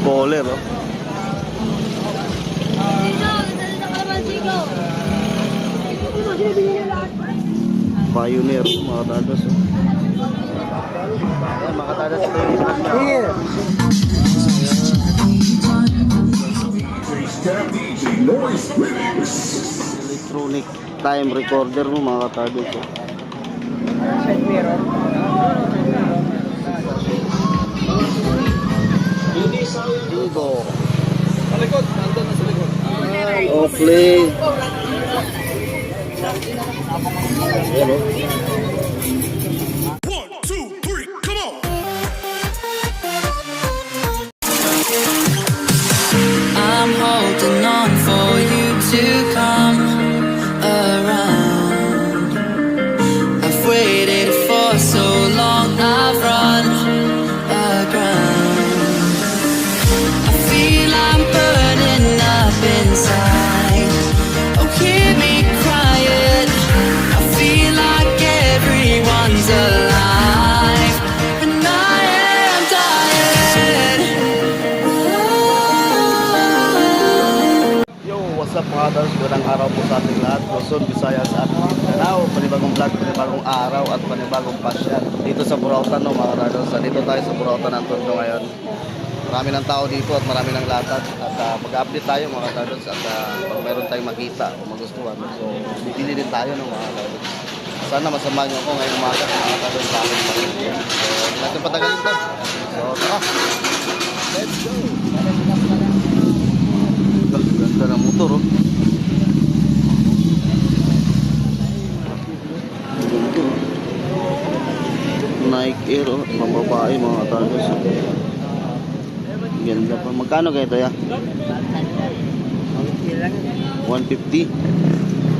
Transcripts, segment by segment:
Bowler, oh. Pioneer, mga tadas, oh. Ayan, mga tadas ito yung ilan niya. Electronic time recorder mo, mga tadas, oh. Digo. Sa likod, nandun na sa likod. Oakley. Ayan, oh. 1, 2, 3, come on! I'm holding on for you to come around. I've waited for so long, I've run aground. I feel I'm burning up inside. Oh, hear me crying. I feel like everyone's alive, and I am dying. Yo, what's up mga tadas? Magandang araw po sa ating lahat. Luzon, Visayas at Mindanao. Panibagong vlog, panibagong araw at panibagong pasyan dito sa Burautan, no, mga tadas. Dito tayo sa Burautan ng Tondo ngayon. Marami ng tao dito at marami ng latag. At mag-update tayo mga tadas. At pag mayroon tayong makita o magustuhan, so bibili din tayo, no, mga tadas. Sana masamahan nyo ako ngayong umaga mga tadas sa aking pamilya. So, natin patagalin to. So, tara! Let's go! Ganda ng motor, oh. Nike Air, oh. Pambabae, mga tagas. Ganda pa. Magkano kayo ito, ya? 150.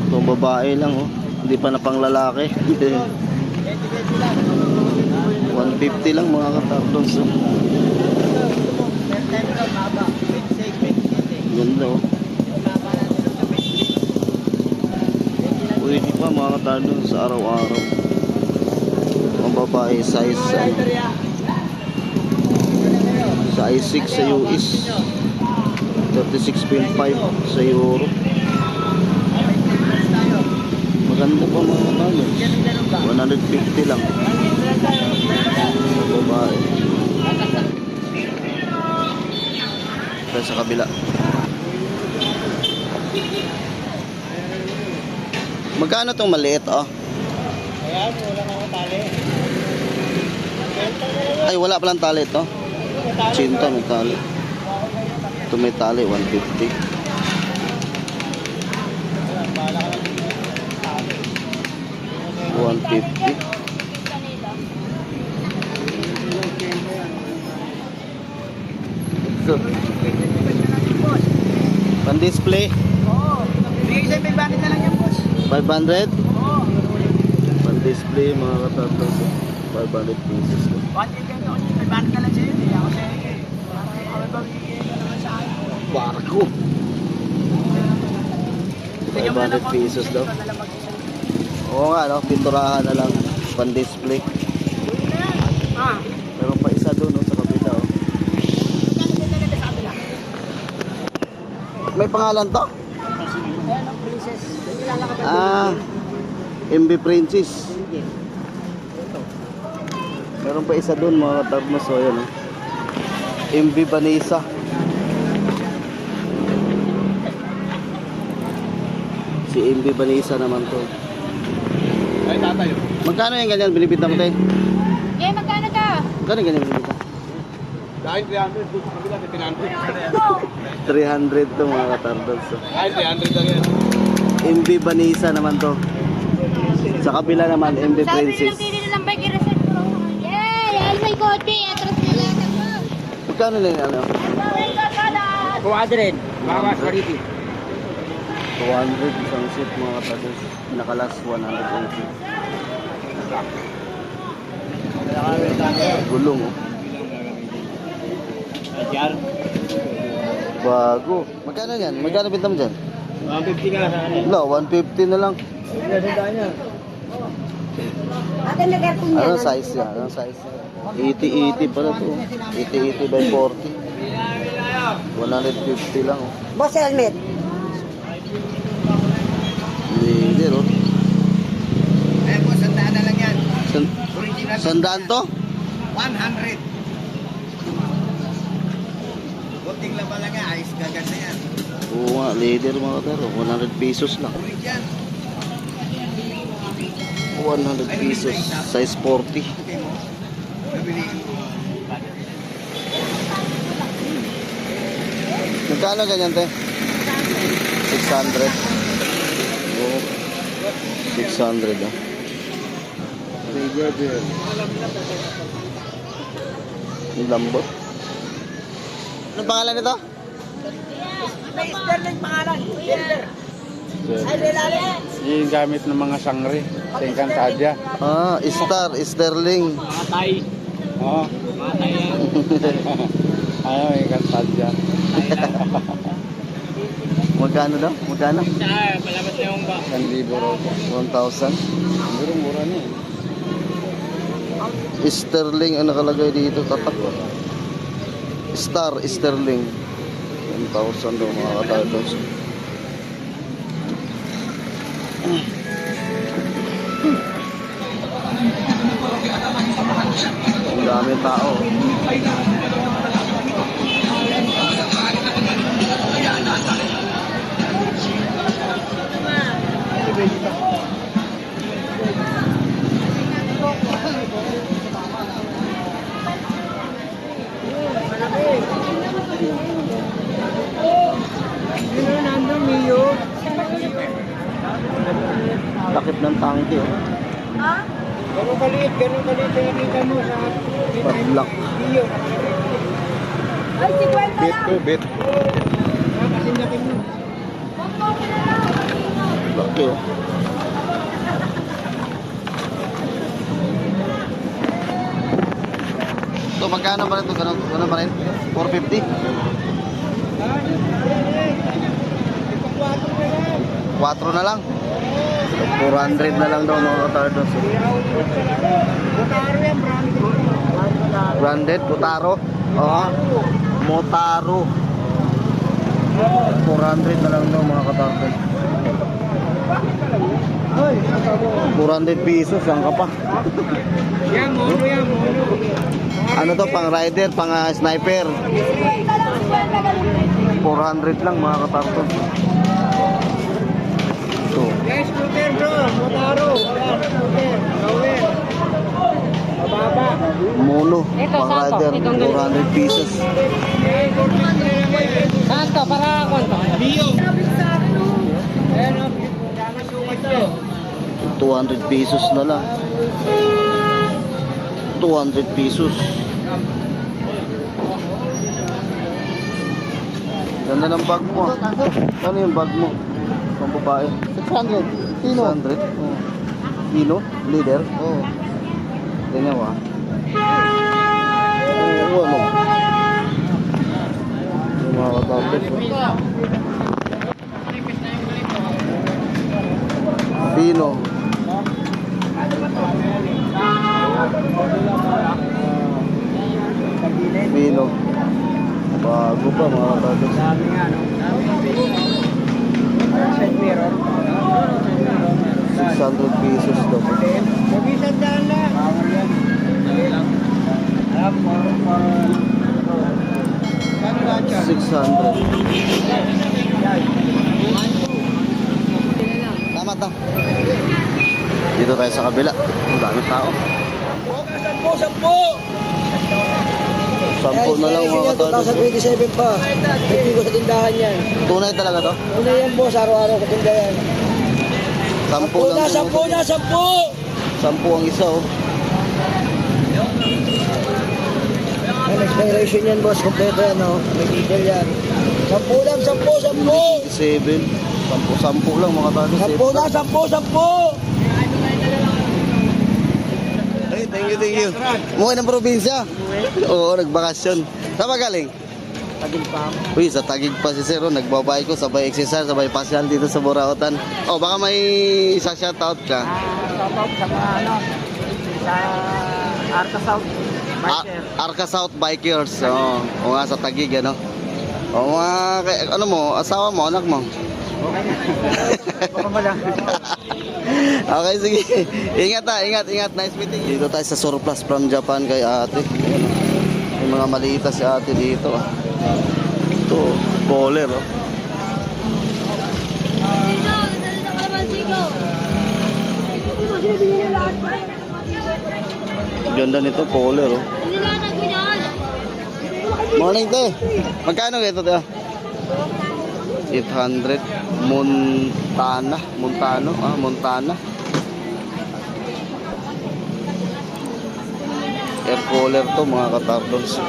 Itong babae lang, oh. Hindi pa na pang lalaki. 150 lang, mga kataklos, oh. Ganda, oh. Pwede pa, mga kataklos, sa araw-araw. Ang babae size, ano, size 6 sa US, 36.5 sa Euro. Maganda pa, mga kataklos. 150 lang ang babae. Tayo sa kabila. Magkano itong maliit, oh? Ayan, wala nga tali. Ay, wala palang tali ito. Cinta, may tali. Ito may tali, 150. 150. So, pan-display? Oo. Bigay sa'yo, 500 na lang yan, boss. 500? Oo. Pan-display, mga katatlos. 500 pieces. 150 yan, 500 na lang sa'yo. Hindi ako sa'yo. Ako magbibigay ka naman sa akin. Barko. 500 pesos daw. Oo nga, no? Pinturahan na lang. Pan-display. Ah. Meron pa isa doon, no? Sa kabila, oh. May pangalan to? Ayan, ang princess. Kilala ka ba? Ah, MB Princess. Meron pa isa doon, mga katarmas. So, ayan, oh. MB Vanessa. Si MB Vanessa naman to. Ay, tatayo. Magkano yung ganyan? Binibita mo tayo? Eh, magkano ka? Magkano yung ganyan binibita? Dahil 300, doon sa kabila, 300. 300 to, mga katarmas. So, Dahil 300 lang yan. MB Vanessa naman to. Sa kabila naman, MB Sabi Princess. nilang bili ng bike, i-reset ko. Yay! Ay, may kotse. Atras nila. Magkano na yung ano? Kuwadrin. Bawas, Mariti. 200 isang set, mga katarmas. Nakalas 180. Gulong, oh. Bago. Magkano yan? Magkano binta mo dyan? 150 ka lang sa kanil. No, 150 na lang. Pinasandaan niya. Ate, nag-aircon yan. Anong size yan? Anong size yan? 80-80 pala to. 80-80 by 40. 150 lang. Oh. Boss, helmet. Hindi, no? Eh, boss, sandaan na lang yan. Original. Sandaan to? 100. Kunting lang pala nga, ayos gaganda yan. Oo nga, leather mga taro. 100 pesos lang. Original. 100 pesos. Size 40. Nabili. Magkano ganyan, te? 600. Oo. 600, ah. Yung lambot. Ano pangalan nito? May sterling pangalan. Silver. Ay, lalali. Yung gamit ng mga sangre sa Encantadia. Ah, Star, Sterling. Oo. Ayaw, Encantadia. Magkano daw? Magkano? Isang libo raw po. 1,000. Murang-mura na eh. Sterling ang nakalagay dito, tatak ko. Star, Sterling. 1,000 daw mga katardos. Ang dami tao. Takip ng tangke, oh. Ganun kalit yung nakita mo sa Padlock. video. Ay, si Gwen Bit to bit. Kasi nakin mo. Laki, oh. So, magkano pa rin ito? Ganun pa rin? 450? 4 na lang? 400 na lang daw mga katardos. Butaro yan, brand. Branded, Butaro. Oo. Motaro. 400 na lang daw mga katardos. 400 pesos, ang ka pa. Yan, mono yan, mono. Ano to, pang rider, pang sniper. 400 lang mga katardos. Ito. Yes, scooter bro, Butaro. Ayan, scooter. Gawin. Mababa. Mono, pang rider, 400 pesos. Eh, 450 na lang yan. Saan to? Para kwanto? Bio. Ayan, oh. Dami sukat to. 200 pesos na lang. 200 pesos. Ganda ng bag mo. Ano yung bag mo? Pang babae. 600. Pino. 600? Oh. Pino? Leader? Oo. Ganyan wa. Oo, ano? Yung mga katapos. Pino. Pino. Bago pa mga katapos. Dami nga, no? Side mirror. 600 pesos daw. Sabi sandaan lang. Alam mo, kano lahat yan? 600. Tama to. Dito tayo sa kabila. Ang dami tao. 10 na lang mga katapos. 2027 pa. Hindi ko sa tindahan yan. Tunay talaga to? Una yan boss, araw-araw ko tindahan. 10 lang. 10 ang isa, oh. Ang expiration yan boss, kompleto yan oh. May detail yan. 10 lang, 10, 10! 7. 10 lang mga katapos. 10 na, 10! Hey, thank you. Umuwi ng probinsya? Oo, nagbakasyon. Saan ba galing? Tagil pa ako. Uy, sa Tagig pa si Sir, nagbabay ko, sabay exercise, sabay pasyal dito sa Burautan. Oh, baka may isa shoutout ka. Shoutout sa mga ano, Sa Arca South. Arca South Bikers. Oo. O nga sa Taguig, ano? O mga, ano mo, asawa mo, anak mo? Okay na. Baka mala. Okay, sige. Ingat ha, ingat. Nice meeting you. Dito tayo sa surplus from Japan kay ate. Ayan, oh. May mga malita si ate dito. Ito, bowler. Oh. Ganda nito, bowler. Oh. Morning, te. Magkano ito, te? 800. Montana. Air cooler to mga katardons.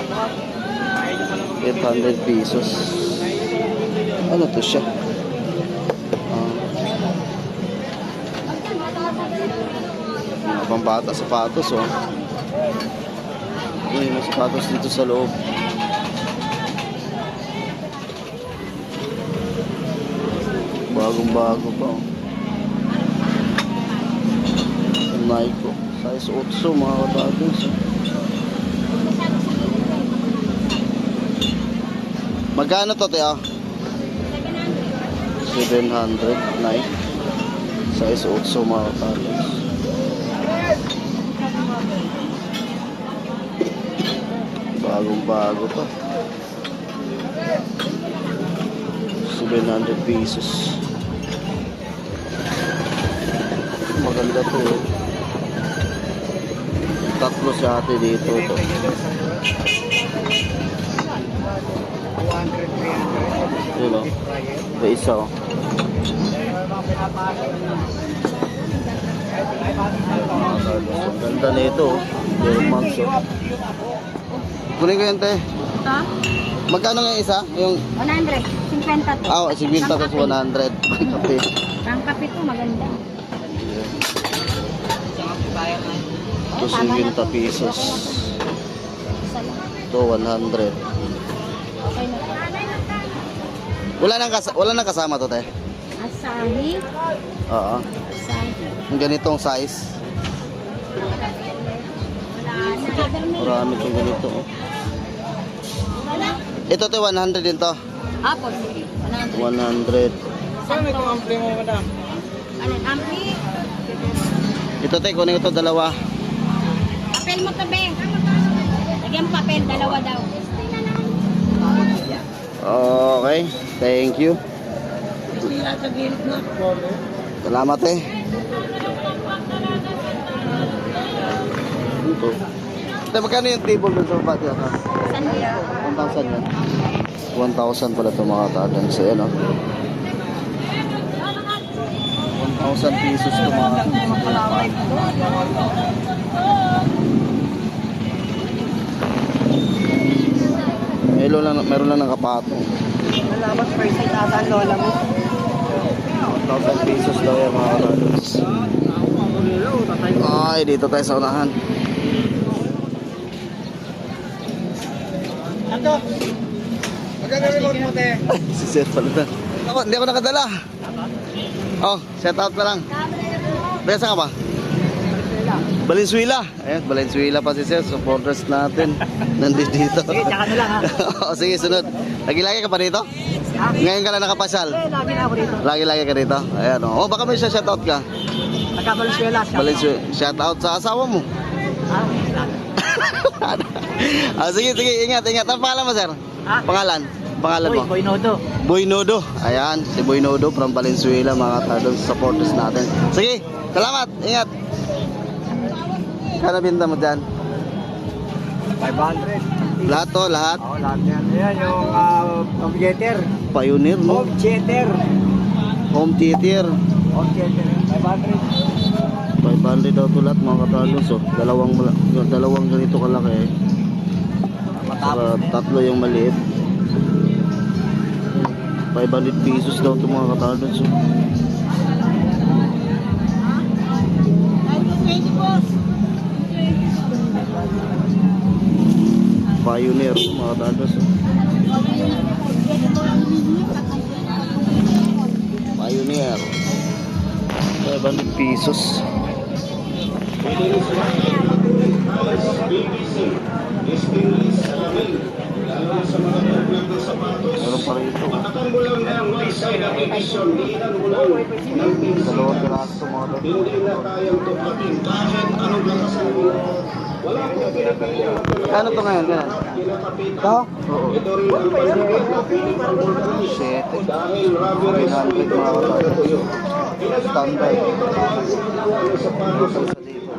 800 pesos. Ano to siya? Mga pambata sapatos, oh. May sapatos dito sa loob. Bagong-bago pa, oh. Nike, size 8 mga katardons, oh. Magkano to, te? 700 Nike. Size 8 mga katardons. Bagong-bago pa. 700 pesos. Maganda to, eh. Tatlo si ate dito to. 200, 300. Yun, oh. May isa, oh. Ang ganda na ito, oh. Air Max, oh. Kunin ko yan, te. Ito? Magkano nga isa? Yung 100. 50 to. 50 tapos 100. Kape. Ang kape to maganda. Ito 50 pesos. Isa lang. Ito 100. Okay na to. Wala nang kasama to, te. Asahi. Oo. Asahi. Yung ganitong size. Wala na. Marami itong ganito, oh. Ito, te, 100 din to. Apo, sige. 100. 100. Saan itong ampli mo, madam? Ano, ampli? Ito, te, kunin ito dalawa. Papel mo to, be. Lagyan papel, dalawa daw. Okay, thank you. Salamat, eh. Ito. Te, magkano yung table dun sa patio? Saan dito? 1,000 yan. 1,000 pala ito mga katardons. So, yan, oh. 1,000 pesos ito mga meron lang ng kapato. Malabat first side ata ang lola mo. 1,000 pesos daw yan mga katardons. Ay, dito tayo sa unahan. Ato! Magkano remote mo, te? Si Seth pala na. Hindi ako nakadala. Oh, set out na lang. Besa ka ba? Valenzuela. Ayan, Valenzuela pa si Seth. Supporters natin. Nandito dito. Sige, tsaka na lang, ha? O, sige, sunod. Lagi-lagi ka pa dito? Ngayon ka lang nakapasyal? Lagi na ako dito. Lagi-lagi ka dito? Ayan, oh. Baka may shout out ka. Nagka-Valenzuela. Valenzuela. Shout out sa asawa mo. Sige, ingat. Ang pangalan mo, sir? Ha? Pangalan mo? Boy Nodo. Boy Nodo. Ayan, si Boy Nodo from Valenzuela, mga katardons, supporters natin. Sige, salamat. Ingat. Kano binta mo dyan? 500. Lahat to, lahat. Oo, lahat yan. Ayan, yung home theater. Pioneer, no? Home theater. Home theater. Home theater. 500. 500 daw to lahat, mga katardons. So, dalawang ganito kalaki, eh. Saka tatlo yung maliit. 500 pesos daw to mga katardons. So. Pioneer, mga katardons. So. Pioneer. 500 pesos. Meron pa rito. Dalawang piraso mga ano to ngayon? Ganun? Ito? Oo. 7. 900 mga kapatid. Standard. Isa dito.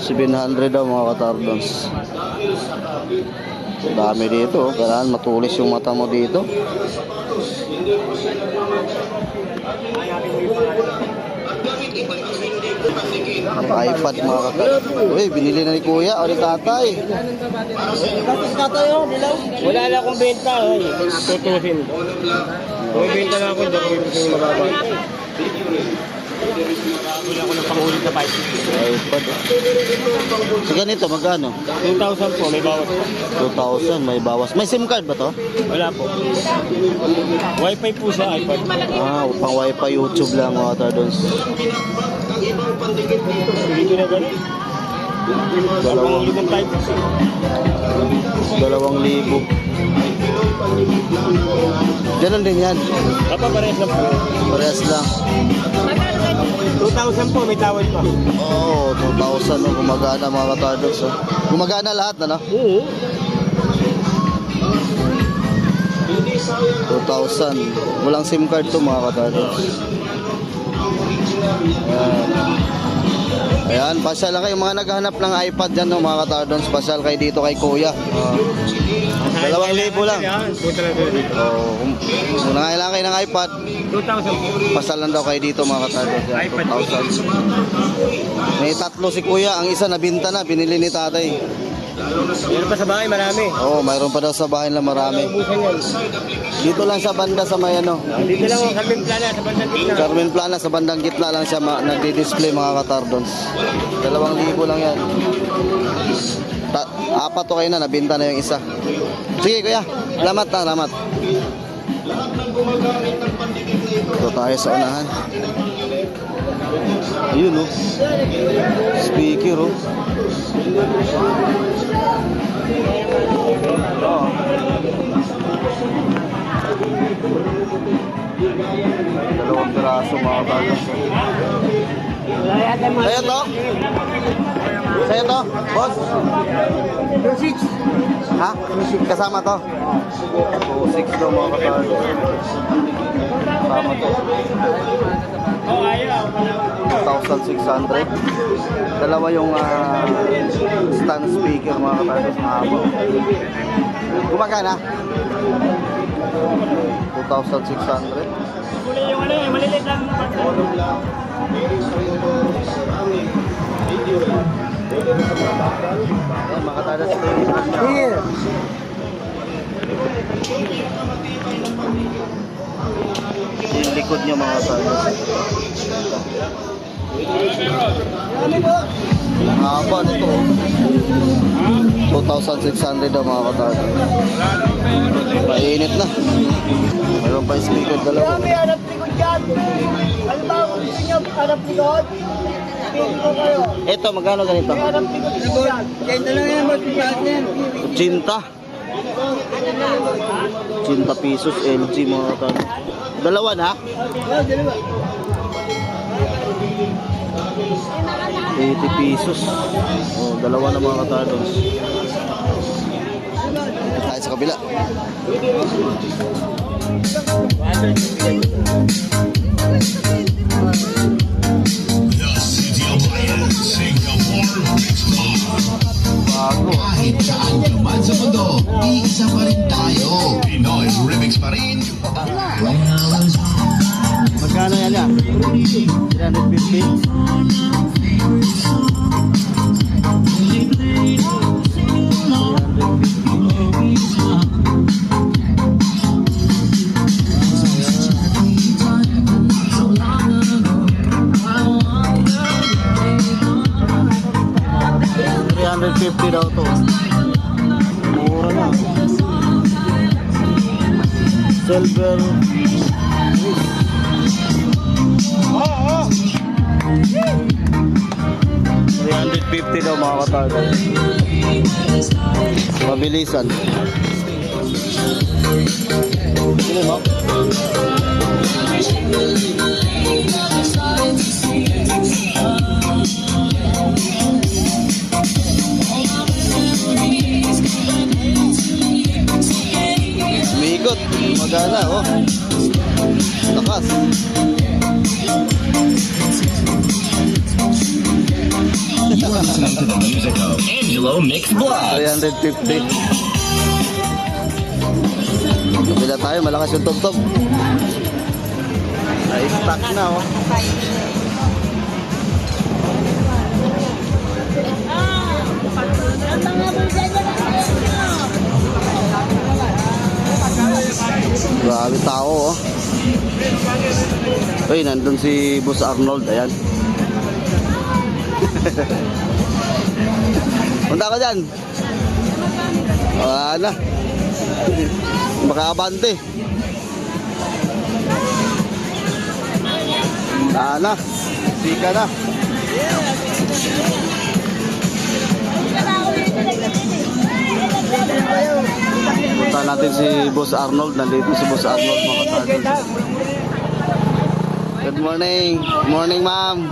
700 daw mga katardons. Dami dito. Kailangan matulis yung mata mo dito. iPad mga katardons. Uy, binili na ni kuya o ni tatay. Wala na akong benta. Tutusin. May benta na ako. Hindi ako yung mababa. Wala ako ng pangulit na pipe. iPad. So ganito, magkano? 2,000 po, may bawas. 2,000, may bawas. May SIM card ba to? Wala po. Wi-Fi po sa iPad. Ah, pang wifi YouTube lang mga katardons. Hindi ko na gano'n. Dalawang, Pangulit ng pipe. 2,000. Ganun din yan. Kapag parehas lang po. Parehas lang. 2,000 po, may tawad pa. Oo, 2,000 no, gumagana mga katardons. Oh. Gumagana lahat na no? Oo. 2,000. Walang SIM card to mga katardons. Ayan, pasyal lang kayo mga naghahanap ng iPad dyan no, mga katardons. Pasyal kayo dito kay kuya. 2,000 lang. Punta lang sila dito. Oh, kung nangailangan kayo ng iPad, 2,000 po. pasal lang daw kayo dito mga katardons. Yan, iPad. 2,000. May tatlo si kuya, ang isa nabinta na, binili ni tatay. Meron pa sa bahay, marami. Oo, mayroon pa daw sa bahay na marami. Ubusan yan. Dito lang sa banda sa may ano, Dito lang ang Carmen Plana sa bandang gitna. Carmen Plana, sa bandang gitna lang siya nagdi-display mga katardons. 2,000 lang yan. Apat to kayo na, nabinta na yung isa. Sige kuya, salamat na, salamat. Ito tayo sa unahan. Ayun oh. Speaker oh. Oh. Dalawang piraso mga katardons. Sa'yo to? Sa'yo to? Boss? Ha? Kasama to? 2,600 daw mga katardons. Kasama to. 2,600. Dalawa yung stand speaker mga katardons na habang. Gumagana? 2,600. Yung ano eh, malilit lang. Ayan, mga katardons. Here. Yung likod niya mga katardons. Haba nito. 2,600 daw mga katardons. Mainit na. Mayroon pa yung speaker dalawa. May hanap likod dyan. Alam ba kung gusto nyo hanap likod? Pili ko kayo. Ito, magkano ganito? May hanap likod dyan. Kaya lang yan, mag-pipad yan. 80 pesos LG mga katardons. Dalawa na? 80 pesos. Oh, dalawa na mga katardons. Ito tayo sa kabila. The City of Lion, Singapore Beach Club. Bago. Kahit saan ka man sa mundo, iisa pa rin tayo. Pinoy Remix pa rin. Magkano yan yan? 350? $350 daw to. Mura na. Silver. 350 daw mga katardals. Mabilisan. Sino mo? Umiikot. Magana, oh. Lakas. You're listening to the music of Angelo Mix Vlog. 350. Kapila tayo, malakas yung tugtog. Na-stuck na, oh. Grabe tao, oh. Uy, nandun si Boss Arnold, ayan. Punta ka dyan. Wala na. Makaabante. Sana. Sika na. Punta natin si Boss Arnold. Nandito si Boss Arnold, mga katardals. Good morning. Morning, ma'am.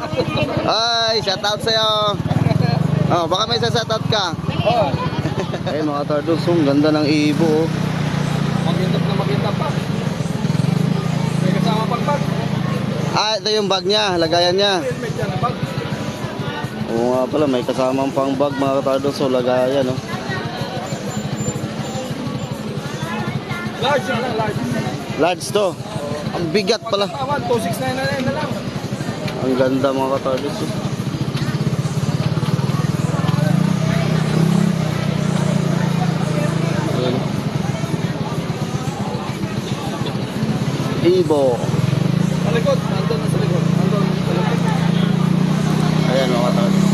Ay, shout out sa'yo. Oh, baka may shout out ka. Ay, mga katardals, ang ganda ng ibo, oh. Magindap na magindap pa. May kasama pang bag. Ah, ito yung bag niya, lagayan niya. Helmet yan, bag. Oo nga pala, may kasamang pang bag, mga katardals, so lagayan, oh. Large na lang, large. Large to. Ang bigat pala. 2699 na lang. Ang ganda, mga katardals, oh. Ayan. Ibo. Sa likod, nandun na sa likod. Nandun sa likod. Ayan, mga katardals.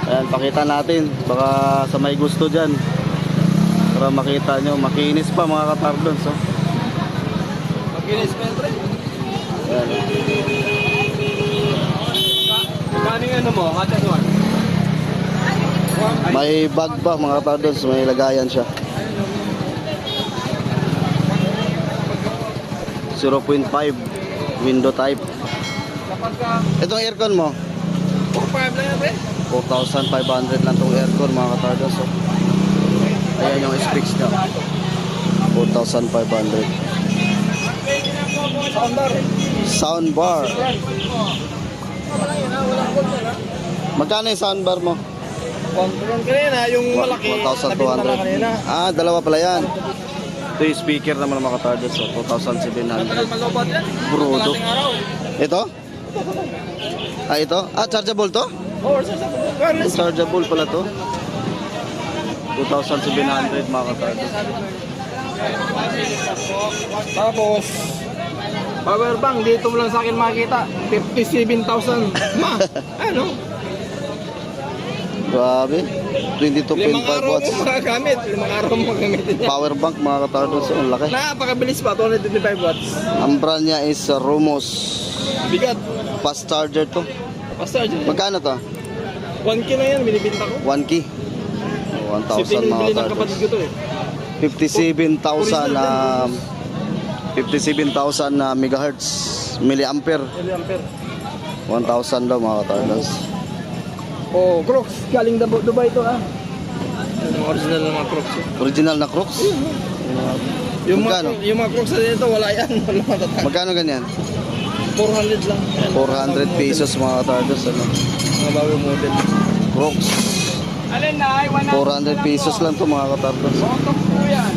Ayan, pakita natin. Baka sa may gusto dyan. Para makita nyo, makinis pa, mga katardals, oh. Mag-inis pa yun, pre. Ayan. Kaning ano mo, hati ano? May bag pa, mga katardals, may lagayan siya. 0.5 window type. Kapag ka, Itong aircon mo, 4.5 lang yan, pre. 4,500 lang itong aircon, mga katardals, oh. Ayan yung specs niya. 4,500. Soundbar. Soundbar. Magkano yung soundbar mo? Yung kanina, yung malaki. 1,200. Ah, dalawa pala yan. Ito yung speaker naman ng mga katardals, so 2,700. Malobot yan. Brudo. Kalating araw. Ito? Ah, ito? Ah, chargeable to? Oh, sa wireless. Chargeable pala to. 2,700, mga katardals. Tapos, power bank, dito mo lang sa akin makikita. 57,000. Ma, ano? Grabe. 22.5 Limang araw watts. mo magagamit. Limang araw mo gagamitin niya. Power bank, mga katardals. Ang laki. Napakabilis pa, 225 watts. Ang brand niya is Rumos. Bigat. Fast charger to. Basta dyan. Magkano to? 1K na yan, binibinta ko. 1K. Oh, 1,000, Sipin mga bili ng kapatid ko katardals. to eh. 57,000 na megahertz. Milliampere. Milliampere. 1,000 daw, mga katardals. Oh, Crocs. Galing Dubai to ah. Yung original na mga Crocs. Original na Crocs. Magkano? Yung mga Crocs na dito, wala yan. Wala matatag. Magkano ganyan? 400 lang. 400 pesos, mga katardals. Ano? Mga bagong model. Crocs. Alin na, 400 pesos lang to, mga katardals. Bottom po yan.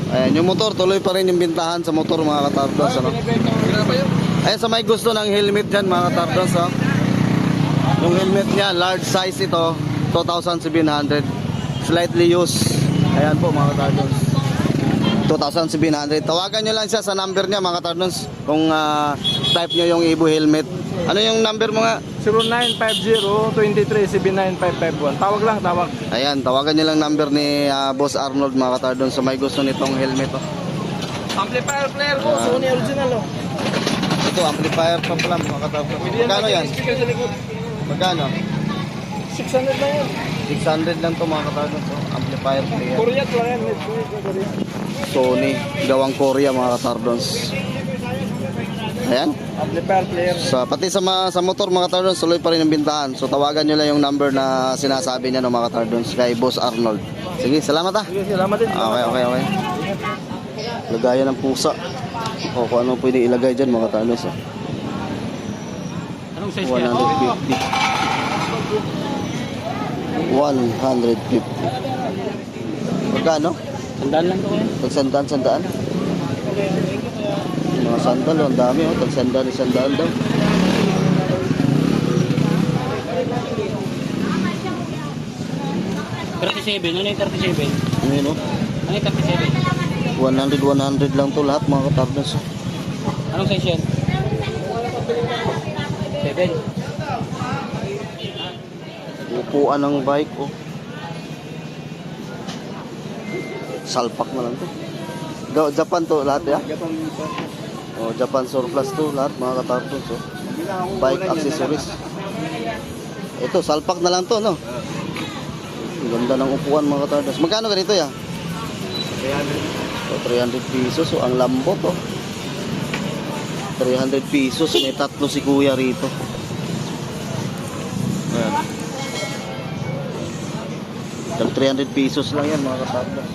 Ayan, yung motor, tuloy pa rin yung bintahan sa motor, mga katardals. Ano? Kaya pa yun? Ayan, sa may gusto ng helmet dyan, mga katardals. Oh. Yung helmet niya, large size ito, 2,700. Slightly used. Ayan po, mga katardals. 2,700. Tawagan nyo lang siya sa number niya, mga katardals. Kung type nyo yung Ibo helmet. Ano yung number mo nga? 0950-23-79551. Tawag lang, tawag. Ayan, tawagan nyo lang number ni Boss Arnold, mga katardals, sa may gusto nitong helmet. Oh. Amplifier player ko, Sony original oh. Ito, amplifier pa pala mga katardos. Magkano yan? Speaker sa likod. Magkano? 600 lang yan. 600 lang to mga katardos. Amplifier player. Korea lang yan. Korea. Sony, gawang Korea mga katardons. Ayan. Amplifier player. Pati sa motor mga katardons, tuloy pa rin ang bintahan. So tawagan nyo lang yung number na sinasabi niya ng mga katardons kay Boss Arnold. Sige, salamat ah. Sige, salamat din. Okay. Lagayan ng pusa. O kung ano pwede ilagay dyan mga katardons. Anong 150. 150. Magkano? Sandaan lang to eh. Sandaan. Mga sandal, ang dami oh. Sandaan daw. Ano yung 37? Ayun oh. Ano yung 37? 100 lang to lahat mga katardons. Anong size yan? 7. Upuan ng bike oh. Salpak na lang to. Japan to lahat ya. Oh, Japan surplus to lahat mga katardons oh. Bike accessories. Ito salpak na lang to no. Ang ganda ng upuan mga katardons. Magkano ganito ya? 300 pesos oh. Ang lambot oh. 300 pesos. May tatlo si kuya rito. Ayan. 300 pesos lang yan mga katardons.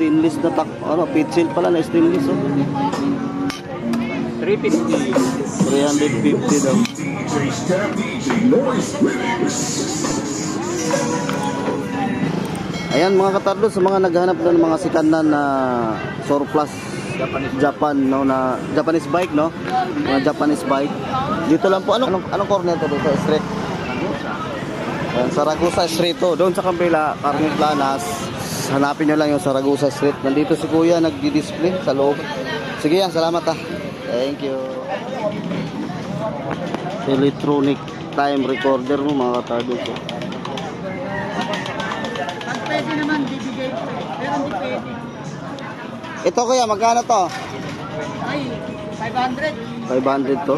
Stainless na pitsil pala na stainless oh. 350. 350 daw. Ayan mga katardos, sa mga naghahanap ng mga sikanan na surplus Japan no, na Japanese bike no, mga Japanese bike. Dito lang po anong corner to dito? Street. Ayan, Saragosa Street to. Doon sa kabila, Carmen Planas. Hanapin nyo lang yung Saragosa Street. Nandito si kuya nagdi-display sa loob. Sige yan, salamat ah. Thank you. Electronic time recorder mo mga katardos. Pag pwede naman, bibigay ko. Pero hindi pwede. Ito kuya, magkano to? Ay, 500. 500 to.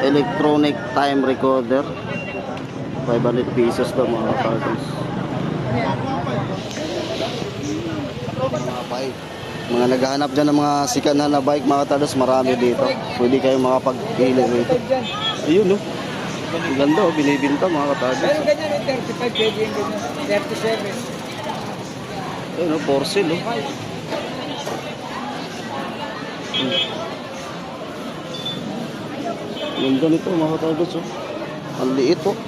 Electronic time recorder. 500 pesos to mga katardos. Mga bike. Mga naghahanap dyan ng mga sikanan na bike mga katardos, marami dito. Pwede kayong makapag-hili rito. Ayun no. Ang ganda oh, binibinta mga katardos. Pero ganyan yung 35, pwede yung ganyan. 37. Ayun oh, porcel oh. Ganda nito mga katardos oh. Ang liit oh.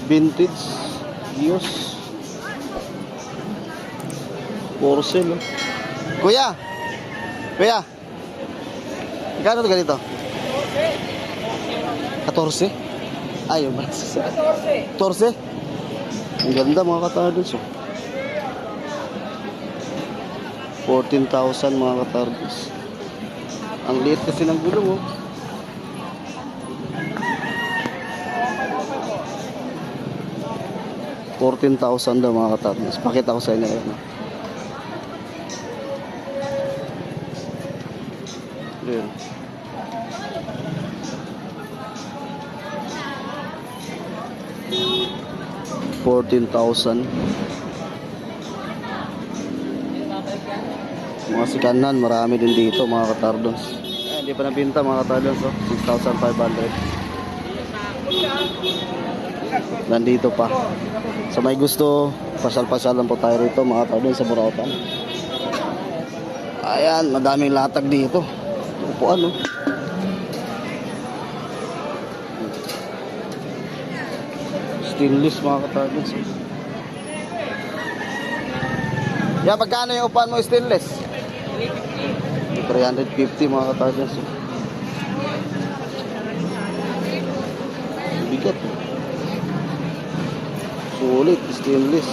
Vintage Gios porcel oh. Kuya magkano ito ganito? 14? Ayun ba? 14? Ang ganda mga katardos oh. 14,000 mga katardos. Ang liit kasi ng gulong oh. $14,000 daw mga katardos. Pakita ko sa inyo ngayon. Ayan. $14,000. Mga sikanan, marami din dito mga katardos. Hindi pa nabinta mga katardos oh. 6,500. Nandito pa. Sa may gusto, pasal-pasal lang po tayo rito mga katardos sa Burautan. Ayan, madaming latag dito. Upuan oh. Stainless mga katardos. Yan, magkano yung upuan mo stainless? 350 mga katardos. Bigat. Sulit, stainless.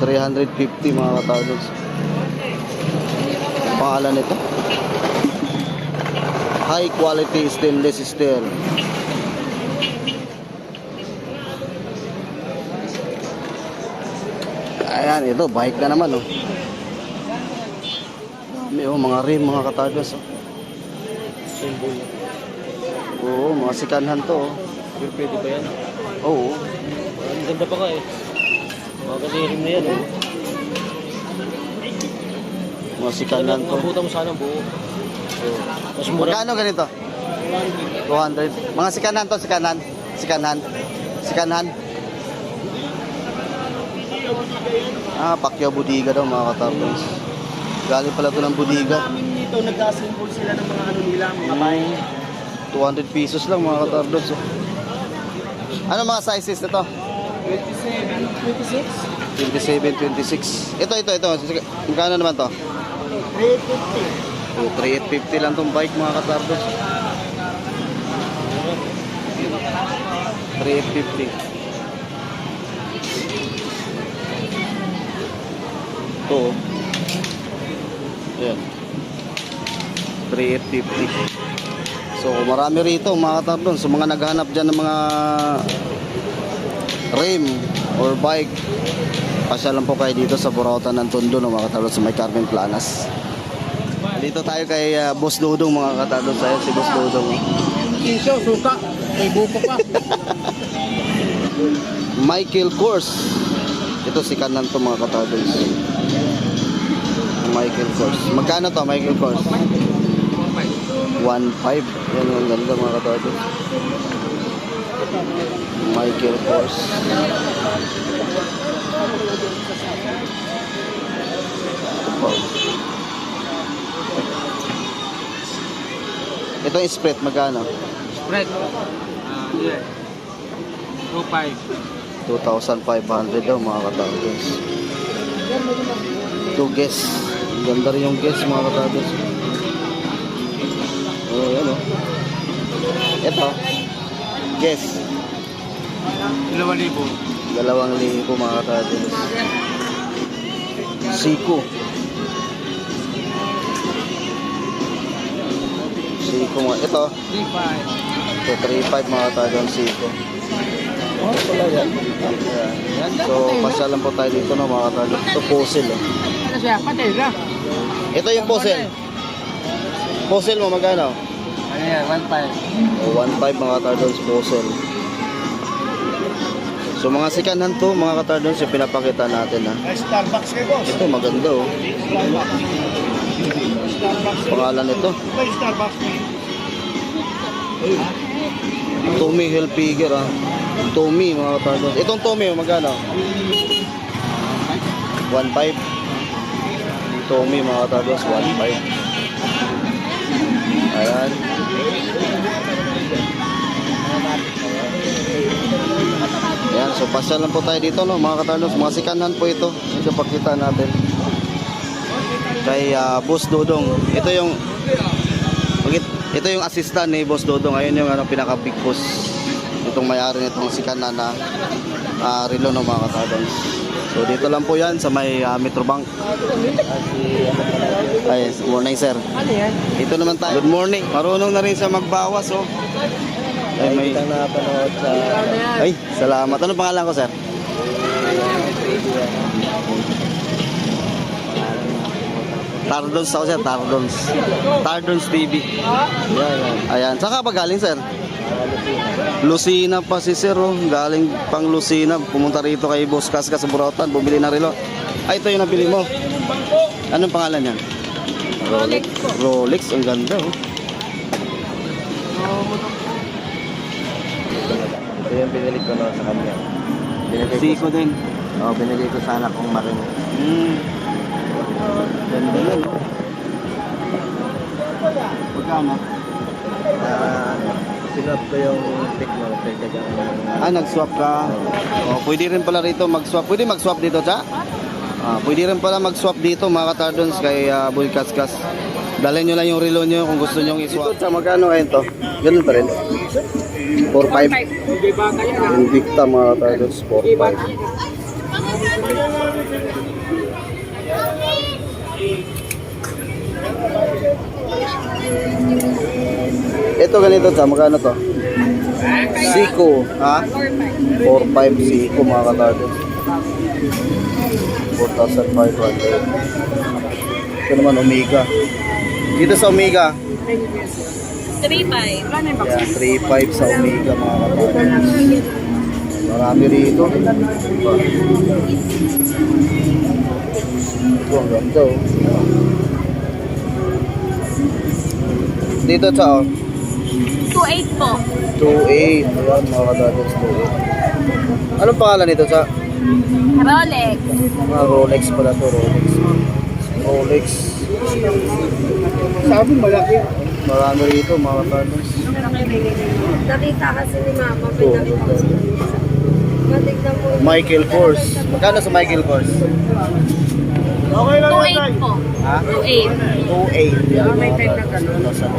350 mga katardos. Ang pangalan nito? High quality stainless steel. Ayan, ito, bike na naman, oh. Dami, oh, mga rim, mga katardos, oh. Oo, mga sikanhan to, oh. Pwede ba yan? Oo. Ang ganda pa ka eh. Mga kalirim na yan eh. Mga sikanhan to. Mabuta mo sana ang buo. Mas mura. Magkano ganito? 200. Mga sikanhan to, sikanhan. Sikanhan. Sikanhan. Ah, Pacquiao Budiga daw mga katardos. Galing pala to ng Budiga. Dito nag-assemble sila ng mga ano nila, mga bike. 200 pesos lang mga katardos. Oh. Ano mga sizes nito? 27, 26. 27, 26. Ito. Magkano naman to? 350. 3,850 lang tong bike mga katardos. 3,850. Ito. Oh. Ayan. 3,850. So marami rito mga katardos. So mga naghanap dyan ng mga rim or bike, pasya lang po kayo dito sa Burautan ng Tondo, no, mga katardos, sa may Carmen Planas. Dito tayo kay Boss Dodong mga katardos. Ayan si Boss Dodong. Kinso, suka. May buko pa. Michael Kors. Ito si kanan to mga katardos. Michael Kors. Magkano to Michael Kors? 1.5. Yan ang ganda mga katardos. Michael Kors. Wow. Ito yung spread, magkano? Spread. Yeah. 2.5. 2,500 daw mga katardos. Ito guess. Ganda rin yung guess mga katardos. Oh, yan o. Ito. Guess. 2,000. 2,000 mga katardos. Siko. Siko mga. Ito. 3.5. Ito 3,500 mga katardos. Siko. Oh, pala yan. So, pasyalan po tayo dito no, mga katardos. Ito puzzle. Oh. Ano siya? Patera. Ito yung puzzle. Puzzle mo magkano? Ano yan? 1.5. 1.5 mga katardos puzzle. So mga sikanhan to mga katardos yung pinapakita natin ha. Starbucks kayo, boss. Ito maganda oh. Pangalan nito. Starbucks. Tommy Hilfiger ha. Tommy mga katardos. Itong Tommy magkano? 1.5. Tommy mga katardos 1.5. Ayan. Ayan, so pasya lang po tayo dito no mga katardos. Mga sikanhan po ito. Ito pakita natin. Kay Boss Dodong. Ito yung assistant ni Boss Dodong. Ayun yung pinaka big boss. Itong may-ari nitong sikanhan na relo no mga katardos. So dito lang po yan sa may Metrobank. Ay, good morning sir. Ano yan? Ito naman tayo. Good morning. Marunong na rin siya magbawas oh. Ay, may... napanood sa... Ay, salamat. Ano pangalan ko, sir? Tardons ako, sir. Tardons. Tardons TV. Ayan. Saan ka pa galing, sir? Lucina pa si sir, oh. Galing pang Lucina. Pumunta rito kay Boss Kaska sa Burautan. Bumili na relo. Ay, ito yung nabili mo. Anong pangalan niyan? Rolex. Rolex. Ang ganda, oh. Ito yung binili ko na sa kanya. Siko din. Binili ko sa anak kong marin. Ganda yan, oh. Pagkama? Sinap ko yung Tecno. Nag-swap ka. Pwede rin pala rito mag-swap. Pwede mag-swap dito, cha? Pwede rin pala mag-swap dito, mga katardons, kay Boy Kaskas. Dalhin nyo lang yung relo nyo kung gusto nyo i-swap. Ito, magkano kayo ito? Ganun pa rin. 4.5. Invicta, mga katardons, 4.5. Ito ganito sa magkano to? Siko, ha? 4.5 Siko mga katardos. 4,500. Ito naman Omega. Dito sa Omega, 3.5. yan, 3.5 sa Omega mga katardos. Marami rito. Ito, ang ganda oh. Dito sa oh, 2.8 po. 2.8. Ayan mga katardos, 2.8. Anong pangalan nito sa? Rolex. Mga Rolex pala to, Rolex. Rolex. Sabi malaki. Marami rito mga katardos. Nakita kasi ni Mama. Ito, ito. Matignan po. Michael Kors. Magkano sa Michael Kors? 2.8 po. Ha? 2.8. 2.8. Yan mga katardos. Nasa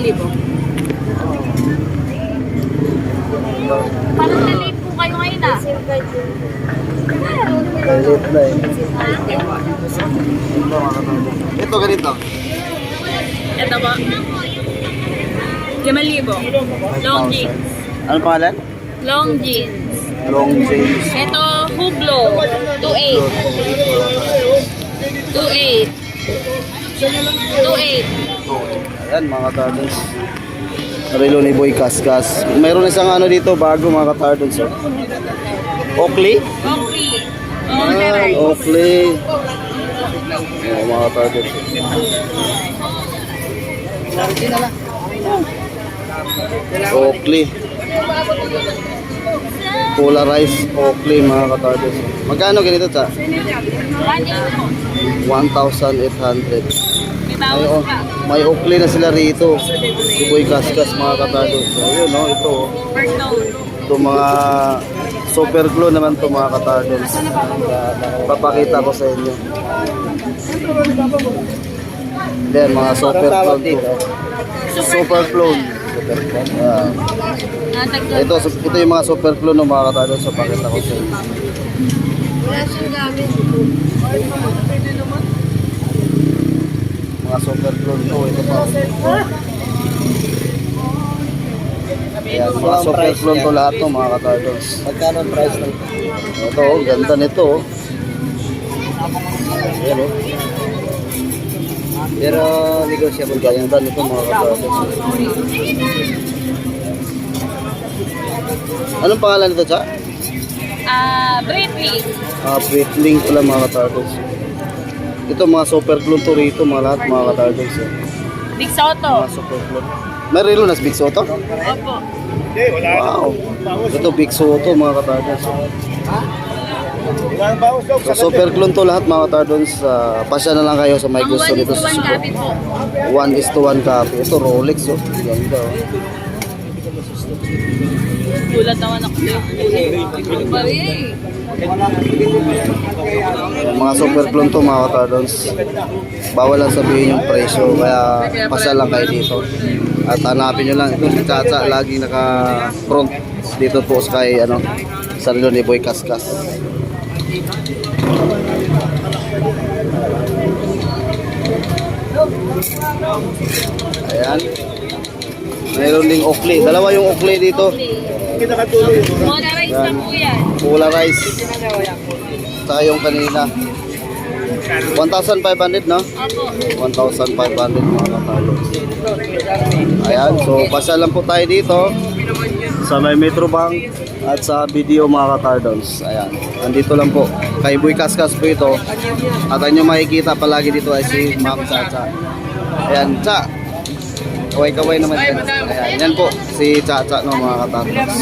ito. 1,000. Parang nalate po kayo ngayon ah. Kalit na eh. Ito ganito. Ito po. 5,000. Long jeans. Ano pangalan? Long jeans. Long James. Ito, Hublot. 2.8. 2.8. 2.8. Ayan mga katardos. Relo ni Boy Kaskas. Mayroon isang ano dito bago mga katardos. Oh. Oakley? Okay. Oakley. Oh, mga katardos. Oakley. Polarized Oakley mga katardos. Magkano ganito sa? 1,800. May bawas pa. May Oakley na sila rito. Si Boy Kaskas mga katardos. Ayun no, ito oh. Per tone. Ito mga super glue naman to mga katardos. Papakita ko sa inyo. Then mga super glue to. Super glue. Yeah. Natagdag. Ito yung mga super glue ng mga katardos. So pakita ko sa inyo. Wala siyang gamit. Mga super glue to. Ito pa. Ayan, mga super glue to lahat to mga katardos. Magkano ang price ng Ito oh, ganda nito oh. Ayan oh. Pero negotiable ka yan. Ganda nito mga katardos. Anong pangalan nito, Cha? Britney. Breitling pala mga katardos. Ito mga super glue to rito mga lahat mga katardos. Big Soto. Mga super glue. May relo na sa Big Soto? Opo. Wow. Ito Big Soto mga katardos. So, super glue to lahat mga katardos. Pasya na lang kayo sa may Ang gusto 1 nito is sa 1 Suko. copy po. 1:1 copy. Ito Rolex oh. Ganda oh. Gulat naman ako. Bari. Mga super glue to mga katardos. Bawal lang sabihin yung presyo. Kaya pasya lang kayo dito. At hanapin nyo lang. Ito si Chacha. Lagi naka-front dito po sa kay sa relo ni Boy Kaskas. Ayan. Mayroon ding Oakley. Dalawa yung Oakley dito. Polarized na po yan. Polarized. Saka yung kanina. 1,500 no? Opo. 1,500 mga katalo. Ayan. So pasya lang po tayo dito sa may Metro Bank at sa video mga katardons. Ayan. Nandito lang po. Kay Boy Kaskas po ito. At ang nyo makikita palagi dito ay si Ma'am Chacha. Ayan. Cha. Kaway-kaway naman yan. Ayan. Yan po. Si Chacha no mga katardons.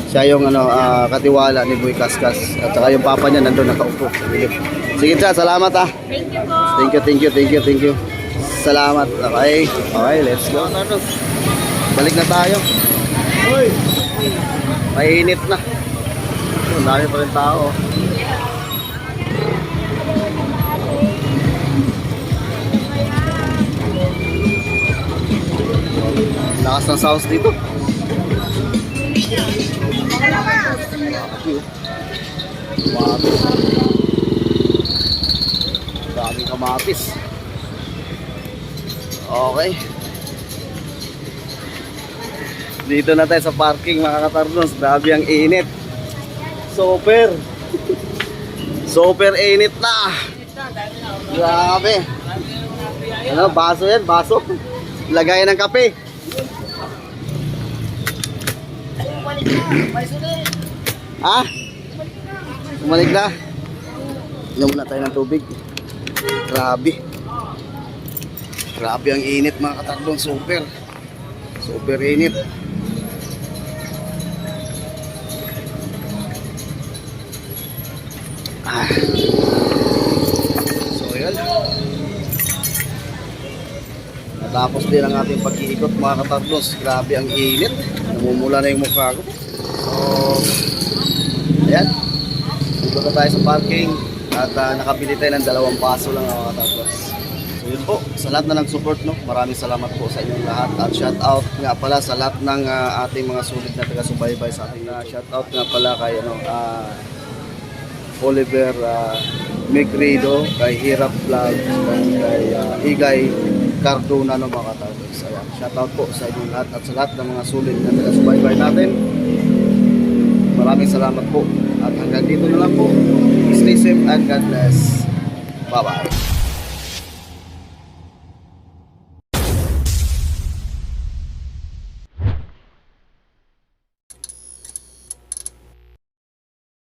Siya yung katiwala ni Boy Kaskas. At saka yung papa niya nandun nakaupo. Sige Cha. Salamat ah. Thank you po. Thank you. Salamat. Okay. Okay, let's go. Balik na tayo. Mainit na. Ang dami pa rin tao. Lakas ng sounds dito. Kamatis. Daming kamatis. Okay. Dito na tayo sa parking mga katardos. Grabe ang init. Super. Super init na. Grabe. Ano, baso yan, baso. Lagayan ng kape. Ha? Bumalik na. Inom muna tayo ng tubig. Grabe. Grabe ang init mga katardos. Super. Super init. So yun, natapos din ang ating pag-iikot mga katardos. Grabe ang init, namumula na yung mukha ko. So ayan, dito na tayo sa parking at nakabili tayo ng 2 baso lang mga katardos. So yun po, sa lahat na nag-support, no, maraming salamat po sa inyong lahat. At shout out nga pala sa lahat ng ating mga sulit na taga-subaybay sa ating shout out nga pala kay Oliver Migrido, kay Hirap Vlog, kay Igay Cardona ng mga katardos. Ayan, shoutout po sa inyong lahat at sa lahat ng mga sulit na taga-subaybay natin. Maraming salamat po. At hanggang dito na lang po. Stay safe and God bless. Bye-bye.